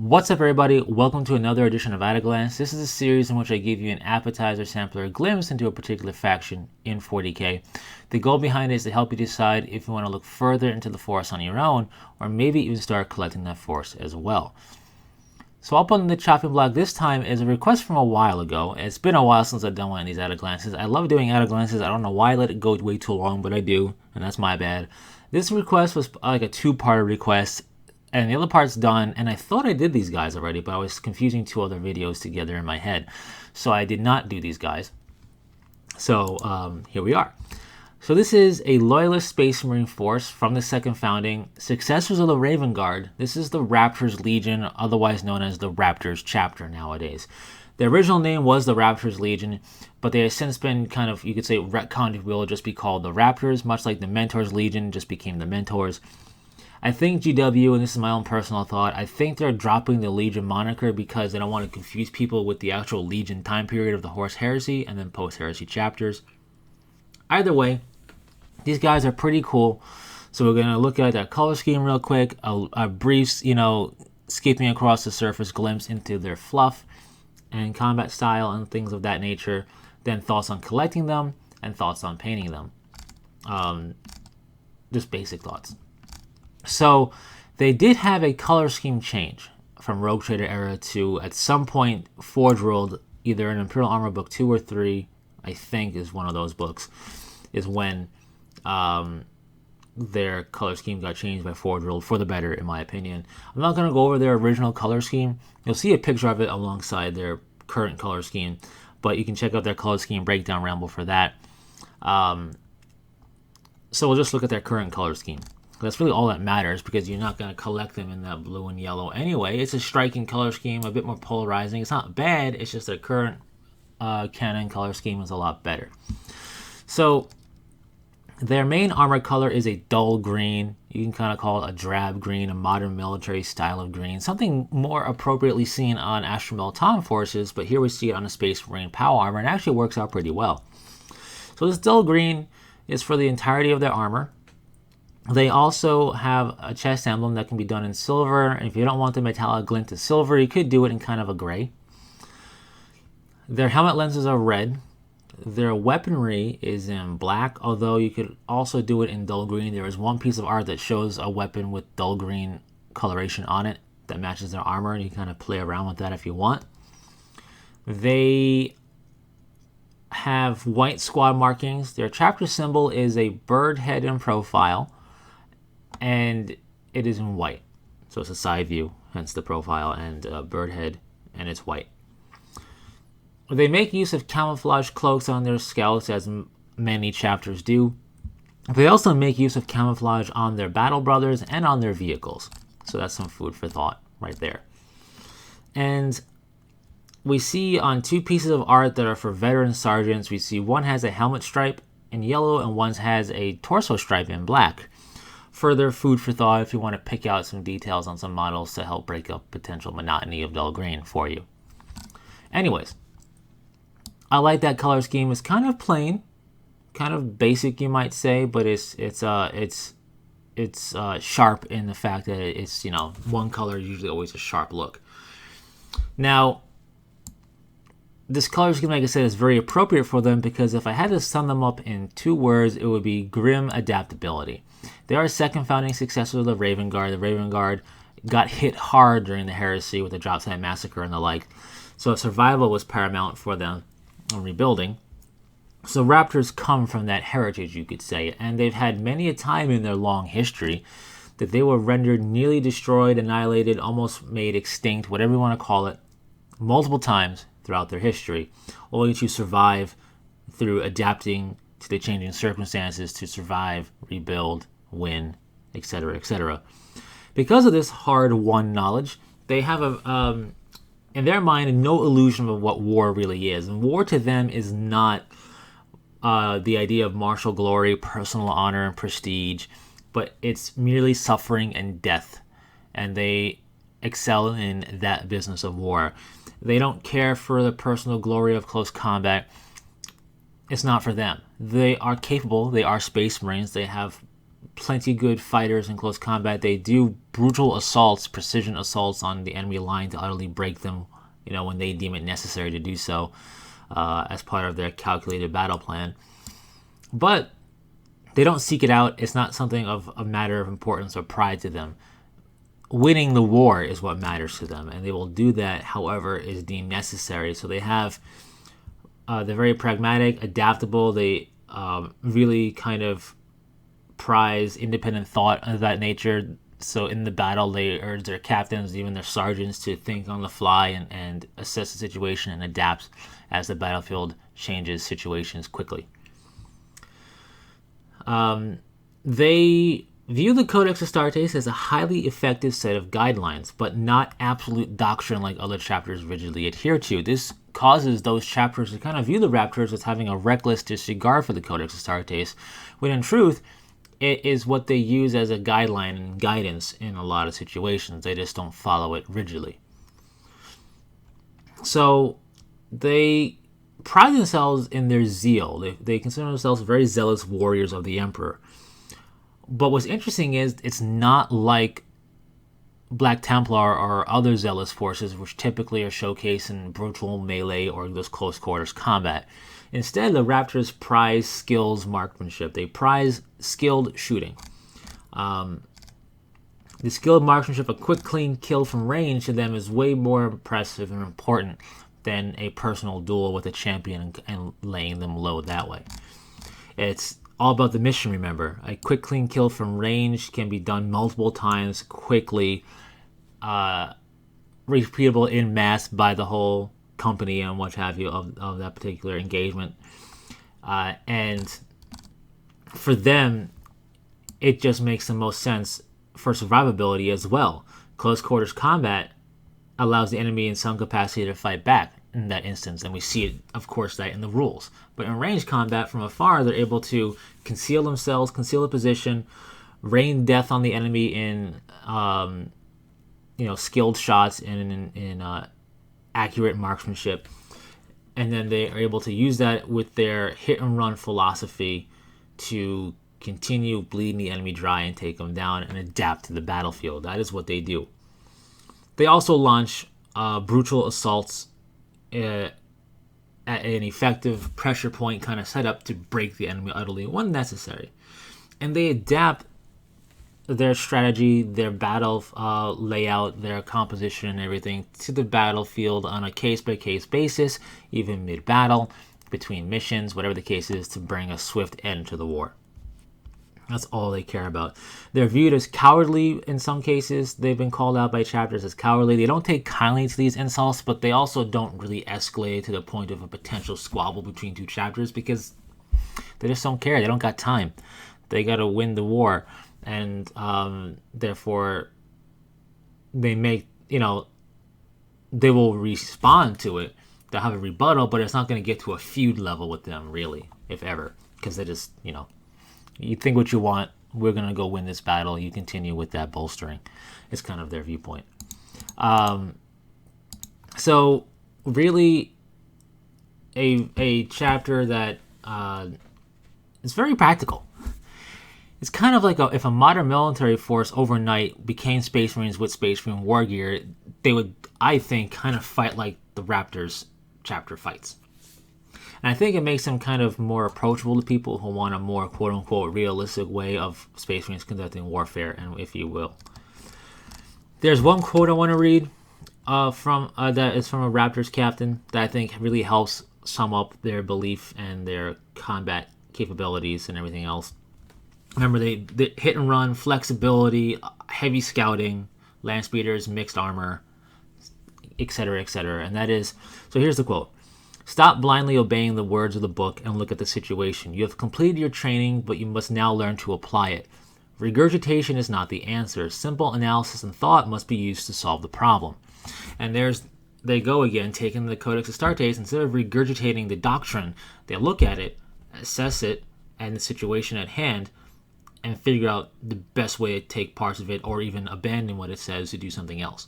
What's up, everybody? Welcome to another edition of At a Glance. This is a series in which I give you an appetizer sampler glimpse into a particular faction in 40k. The goal behind it is to help you decide if you want to look further into the force on your own, or maybe even start collecting that force as well. So up on the chopping block this time is a request from a while ago. It's been a while since I've done one of these At a Glances. I love doing At a Glances. I don't know why I let it go way too long, but I do, and that's my bad. This request was like a two-part request, and the other part's done, and I thought I did these guys already, but I was confusing two other videos together in my head. So I did not do these guys. So here we are. So this is a Loyalist Space Marine force from the second founding, successors of the Raven Guard. This is the Raptors Legion, otherwise known as the Raptors chapter nowadays. The original name was the Raptors Legion, but they have since been kind of, you could say, retconned, if you will, just be called the Raptors, much like the Mentors Legion just became the Mentors. I think GW, and this is my own personal thought, I think they're dropping the Legion moniker because they don't want to confuse people with the actual Legion time period of the Horse Heresy and then post-Heresy chapters. Either way, these guys are pretty cool. So we're going to look at that color scheme real quick, a brief, skipping across the surface glimpse into their fluff and combat style and things of that nature, then thoughts on collecting them and thoughts on painting them. Just basic thoughts. So they did have a color scheme change from Rogue Trader era to, at some point, Forge World, either in Imperial Armor book 2 or 3, I think is one of those books, is when their color scheme got changed by Forge World for the better, in my opinion. I'm not going to go over their original color scheme. You'll see a picture of it alongside their current color scheme, but you can check out their color scheme breakdown ramble for that. So we'll just look at their current color scheme. That's really all that matters because you're not going to collect them in that blue and yellow anyway. It's a striking color scheme, a bit more polarizing. It's not bad, it's just their current canon color scheme is a lot better. So their main armor color is a dull green. You can kind of call it a drab green, a modern military style of green. Something more appropriately seen on Astral Melton forces, but here we see it on a Space Marine power armor, and it actually works out pretty well. So this dull green is for the entirety of their armor. They also have a chest emblem that can be done in silver, and if you don't want the metallic glint to silver, you could do it in kind of a gray. Their helmet lenses are red. Their weaponry is in black, although you could also do it in dull green. There is one piece of art that shows a weapon with dull green coloration on it that matches their armor, and you can kind of play around with that if you want. They have white squad markings. Their chapter symbol is a bird head in profile, and it is in white. So it's a side view, hence the profile, and bird head, and it's white. They make use of camouflage cloaks on their scouts, as many chapters do. They also make use of camouflage on their battle brothers and on their vehicles. So that's some food for thought right there. And we see on two pieces of art that are for veteran sergeants, we see one has a helmet stripe in yellow and one has a torso stripe in black. Further food for thought if you want to pick out some details on some models to help break up potential monotony of dull green for you. Anyways, I like that color scheme. It's kind of plain, kind of basic, you might say, but it's sharp in the fact that it's, one color is usually always a sharp look. Now, this color scheme, like I said, is very appropriate for them because if I had to sum them up in two words, it would be grim adaptability. They are a second founding successor of the Raven Guard. The Raven Guard got hit hard during the Heresy with the Drop Site Massacre and the like, so survival was paramount for them in rebuilding. So Raptors come from that heritage, you could say, and they've had many a time in their long history that they were rendered nearly destroyed, annihilated, almost made extinct, whatever you want to call it, multiple times throughout their history, only to survive through adapting to the changing circumstances to survive, rebuild, win, etc., etc. Because of this hard-won knowledge, they have in their mind, no illusion of what war really is. And war to them is not the idea of martial glory, personal honor, and prestige, but it's merely suffering and death. And they excel in that business of war. They don't care for the personal glory of close combat. It's not for them. They are capable. They are Space Marines. They have plenty good fighters in close combat. They do brutal assaults, precision assaults on the enemy line to utterly break them, when they deem it necessary to do so, as part of their calculated battle plan. But they don't seek it out. It's not something of a matter of importance or pride to them. Winning the war is what matters to them, and they will do that however is deemed necessary. So they have, they're very pragmatic, adaptable. They really kind of prize independent thought of that nature. So in the battle, they urge their captains, even their sergeants, to think on the fly and assess the situation and adapt as the battlefield changes situations quickly. They view the Codex Astartes as a highly effective set of guidelines, but not absolute doctrine like other chapters rigidly adhere to. This causes those chapters to kind of view the Raptors as having a reckless disregard for the Codex Astartes, when in truth, it is what they use as a guideline and guidance in a lot of situations. They just don't follow it rigidly. So they pride themselves in their zeal. They consider themselves very zealous warriors of the Emperor. But what's interesting is it's not like Black Templar or other zealous forces, which typically are showcased in brutal melee or those close quarters combat. Instead, the Raptors prize skills marksmanship. They prize skilled shooting. The skilled marksmanship, a quick, clean kill from range, to them is way more impressive and important than a personal duel with a champion and laying them low that way. It's all about the mission, remember. A quick, clean kill from range can be done multiple times quickly, repeatable in mass by the whole company and what have you of that particular engagement. And for them, it just makes the most sense for survivability as well. Close quarters combat allows the enemy in some capacity to fight back in that instance, and we see it, of course, that in the rules. But in range combat from afar, they're able to conceal themselves, conceal a position, rain death on the enemy in skilled shots and in accurate marksmanship, and then they are able to use that with their hit and run philosophy to continue bleeding the enemy dry and take them down and adapt to the battlefield. That is what they do. They also launch brutal assaults at an effective pressure point kind of setup to break the enemy utterly when necessary. And they adapt their strategy, their battle layout, their composition and everything to the battlefield on a case-by-case basis, even mid-battle, between missions, whatever the case is, to bring a swift end to the war. That's all they care about. They're viewed as cowardly in some cases. They've been called out by chapters as cowardly. They don't take kindly to these insults, but they also don't really escalate to the point of a potential squabble between two chapters because they just don't care. They don't got time. They got to win the war. And therefore, they make, they will respond to it. They'll have a rebuttal, but it's not going to get to a feud level with them, really, if ever. Because they just, you think what you want, we're going to go win this battle. You continue with that bolstering. It's kind of their viewpoint. So really a chapter that is very practical. It's kind of like if a modern military force overnight became Space Marines with Space Marine war gear, they would, I think, kind of fight like the Raptors chapter fights. And I think it makes them kind of more approachable to people who want a more quote-unquote realistic way of Space Marines conducting warfare, and if you will. There's one quote I want to read from that is from a Raptors captain that I think really helps sum up their belief and their combat capabilities and everything else. Remember, they hit and run, flexibility, heavy scouting, land speeders, mixed armor, etc., etc. And that is, so here's the quote. Stop blindly obeying the words of the book and look at the situation. You have completed your training, but you must now learn to apply it. Regurgitation is not the answer. Simple analysis and thought must be used to solve the problem. And they go again, taking the Codex Astartes. Instead of regurgitating the doctrine, they look at it, assess it, and the situation at hand, and figure out the best way to take parts of it or even abandon what it says to do something else.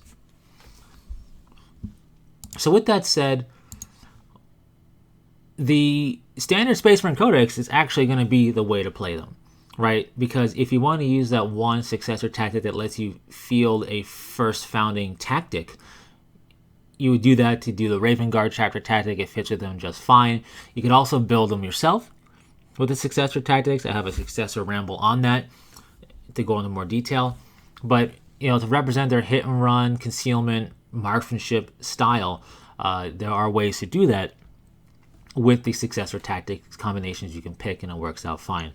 So with that said, the standard Space Marine Codex is actually going to be the way to play them. right? Because if you want to use that one successor tactic that lets you field a first founding tactic, you would do that to do the Raven Guard chapter tactic. It fits with them just fine. You can also build them yourself with the successor tactics. I have a successor ramble on that to go into more detail. But, to represent their hit and run, concealment, marksmanship style, there are ways to do that with the successor tactics combinations you can pick, and it works out fine.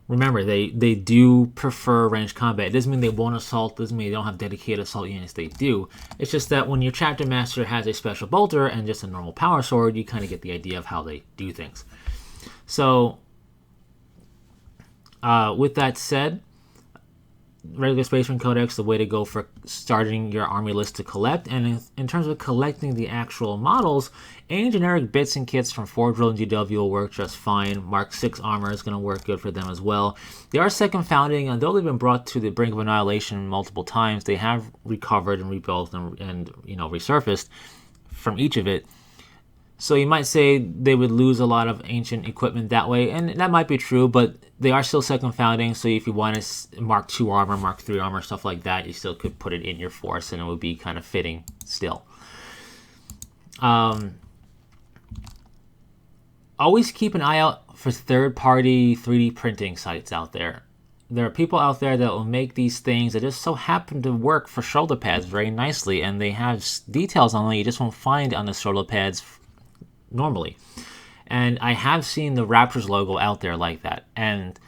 Remember, they do prefer ranged combat. It doesn't mean they won't assault. Doesn't mean they don't have dedicated assault units. They do. It's just that when your chapter master has a special bolter and just a normal power sword, you kind of get the idea of how they do things. So, with that said, regular Space Marine Codex, the way to go for starting your army list to collect. And in terms of collecting the actual models, any generic bits and kits from Forge World and GW will work just fine. Mark 6 armor is going to work good for them as well. They are second founding, and though they've been brought to the brink of annihilation multiple times, they have recovered and rebuilt and resurfaced from each of it. So you might say they would lose a lot of ancient equipment that way, and that might be true, but they are still second founding, so if you want to Mark 2 armor, Mark 3 armor, stuff like that, you still could put it in your force, and it would be kind of fitting still. Always keep an eye out for third-party 3D printing sites out there. There are people out there that will make these things that just so happen to work for shoulder pads very nicely, and they have details on them you just won't find on the shoulder pads normally. And I have seen the Raptors logo out there like that, and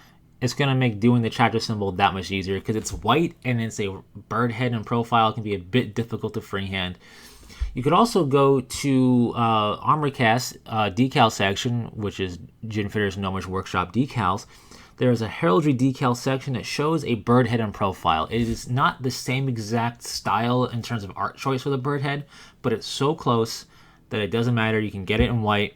it's going to make doing the chapter symbol that much easier because it's white and it's a bird head and profile. It can be a bit difficult to freehand. You could also go to ArmorCast decal section, which is Jin Fitter's Gnomish Workshop decals. There's a heraldry decal section that shows a bird head and profile. It is not the same exact style in terms of art choice for the bird head, but it's so close that it doesn't matter. You can get it in white,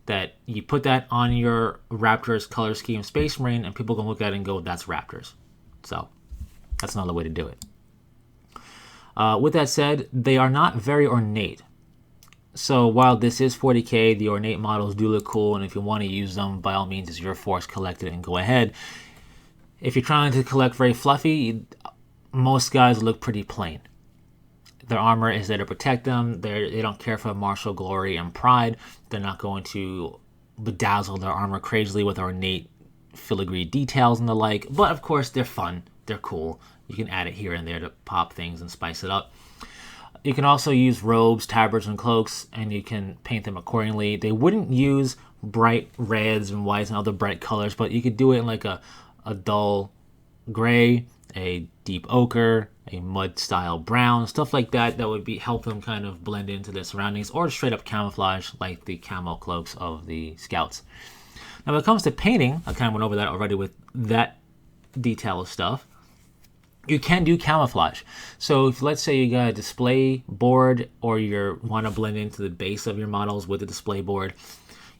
that you put that on your Raptors color scheme Space Marine, and people can look at it and go, that's Raptors. So that's another way to do it. With that said, they are not very ornate. So while this is 40k, the ornate models do look cool, and if you want to use them, by all means, it's your force, collect it and go ahead. If you're trying to collect very fluffy, most guys look pretty plain. Their armor is there to protect them. They don't care for martial glory and pride. They're not going to bedazzle their armor crazily with ornate filigree details and the like. But of course, they're fun. They're cool. You can add it here and there to pop things and spice it up. You can also use robes, tabards, and cloaks, and you can paint them accordingly. They wouldn't use bright reds and whites and other bright colors, but you could do it in like a dull gray, a deep ochre, a mud-style brown, stuff like that. That would help them kind of blend into their surroundings, or straight up camouflage like the camo cloaks of the scouts. Now, when it comes to painting, I kind of went over that already with that detail of stuff. You can do camouflage. So if let's say you got a display board, or you want to blend into the base of your models with the display board,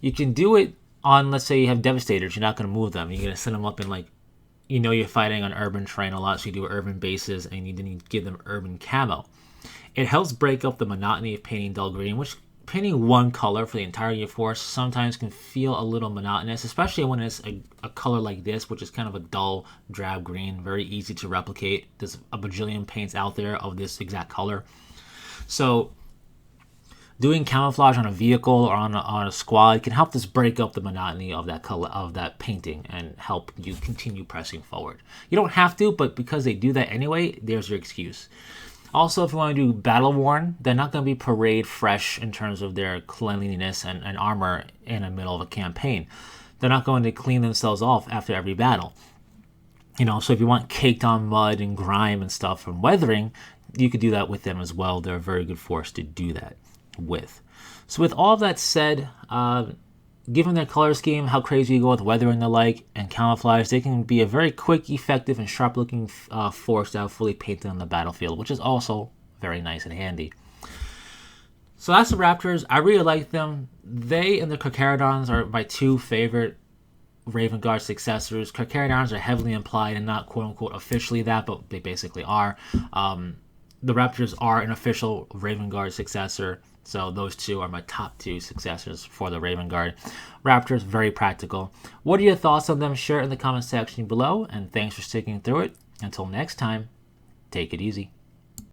you can do it on, let's say you have Devastators. You're not going to move them. You're going to set them up in you're fighting on urban terrain a lot, so you do urban bases, and you need to give them urban camo. It helps break up the monotony of painting dull green, which painting one color for the entirety of your force sometimes can feel a little monotonous, especially when it's a color like this, which is kind of a dull drab green, very easy to replicate. There's a bajillion paints out there of this exact color. So doing camouflage on a vehicle or on a squad can help us break up the monotony of that color, of that painting, and help you continue pressing forward. You don't have to, but because they do that anyway, there's your excuse. Also, if you want to do battle worn, they're not going to be parade fresh in terms of their cleanliness and armor in the middle of a campaign. They're not going to clean themselves off after every battle. So if you want caked on mud and grime and stuff from weathering, you could do that with them as well. They're a very good force to do that with. So with all of that said, given their color scheme, how crazy you go with weather and the like, and camouflage, they can be a very quick, effective, and sharp-looking force that are fully painted on the battlefield, which is also very nice and handy. So that's the Raptors. I really like them. They and the Carcharodons are my two favorite Raven Guard successors. Carcharodons are heavily implied and not quote-unquote officially that, but they basically are. the Raptors are an official Raven Guard successor. So those two are my top two successors for the Raven Guard. Raptors, very practical. What are your thoughts on them? Share it in the comment section below. And thanks for sticking through it. Until next time, take it easy.